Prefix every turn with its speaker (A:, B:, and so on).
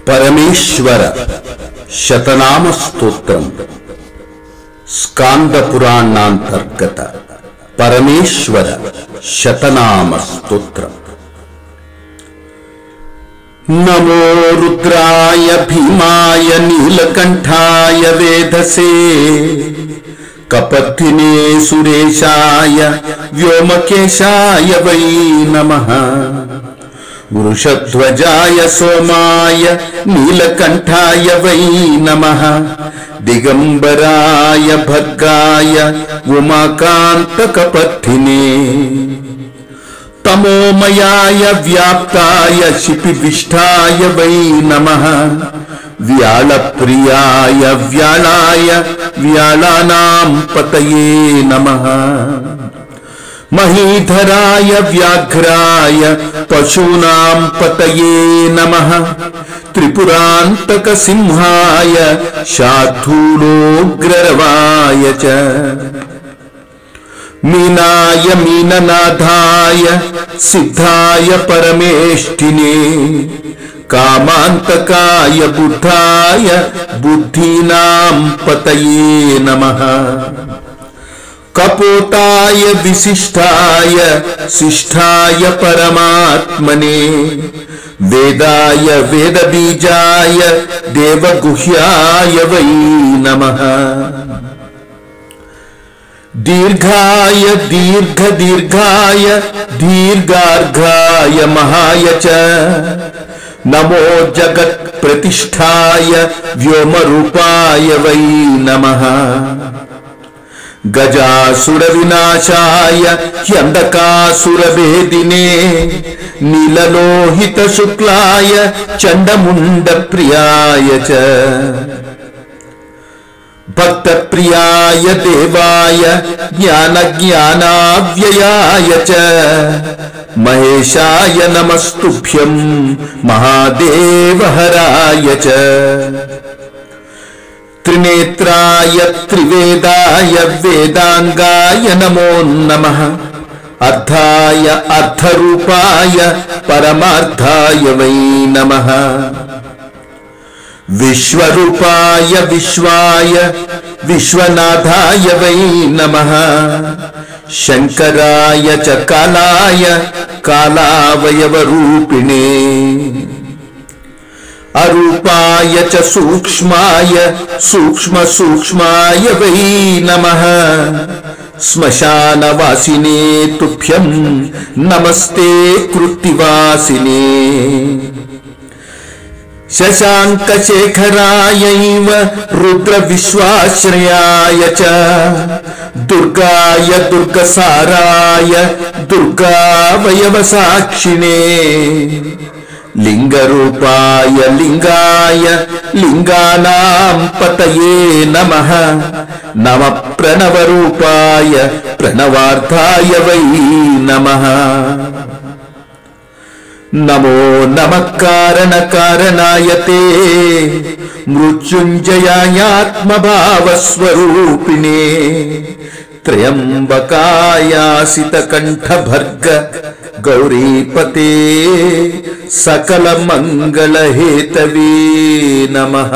A: పరమేశ్వర శతనామ స్తోత్రం స్కాంద పురాణాంతర్గత పరమేశ్వర శతనామ స్తోత్రం. నమో రుద్రాయ భీమాయ నీలకంఠాయ వేధసే కపర్ధినే సురేశాయ వ్యోమకేశాయ వై నమః. వృషధ్వజాయ సోమాయ నీలకంఠాయ వై నమః. దిగంబరాయ భర్గాయ ఉమాకాంతకపర్ధినే. తమోమయాయ వ్యాప్తాయ శిపివిష్టాయ వై నమః. వ్యాళప్రియాయ వ్యాళాయ వ్యాళానాం పతయే నమః. మహీధరాయ వ్యాఘ్రాయ పశూనాం పతయే నమః. త్రిపురాంతక సింహాయ శార్దూలోగ్రరవాయ చ. మీనాయ మీననాథాయ సిద్ధాయ పరమేష్ఠినే. కామాంతకాయ బుద్ధాయ బుద్ధీనాం పతయే నమః. కపోతాయ విశిష్టాయ శిష్టాయ పరమాత్మనే. వేదాయ వేదబీజాయ దేవగుహ్యాయ వై నమః. దీర్ఘాయ దీర్ఘదీర్ఘాయ దీర్ఘార్ఘాయ మహాయ చ. నమో జగత్ ప్రతిష్ఠాయ వ్యోమరూపాయ వై నమః. గజాసుర వినాశాయ హ్యందకాసురభేదినే. నీలలోహిత శుక్లాయ చండముండ ప్రియాయ చ. భక్త ప్రియాయ దేవాయ జ్ఞాన జ్ఞానావ్యయాయ చ. మహేశాయ నమస్తుభ్యం మహాదేవహరాయ చ. త్రినేత్రాయ త్రివేదాయ వేదాంగాయ నమో నమః. అర్థాయ అర్థరూపాయ పరమార్థాయ వై నమః. విశ్వరూపాయ విశ్వాయ విశ్వనాథాయ వై నమః. శంకరాయ చ కాలాయ కాలావయవరూపిణే. అరూపాయ చ సూక్ష్మాయ సూక్ష్మ సూక్ష్మాయ వై నమః. శ్మశానవాసినే తుభ్యం నమస్తే కృత్తివాసినే. శశాంకశేఖరాయైవ రుద్ర విశ్వాశ్రయాయ చ. దుర్గాయ దుర్గసారాయ దుర్గావయవసాక్షిణే. లింగరూపాయ లింగాయ లింగానాం పతయే నమః. నమ ప్రణవరూపాయ ప్రణవార్థాయ వై నమః. నమో నమః కారణకారణాయ తే. మృత్యుంజయాయాత్మభావస్వరూపిణే. త్రయంబకాయాసితకంఠభర్గ గౌరీపతే. సకల మంగళహేతవే నమః.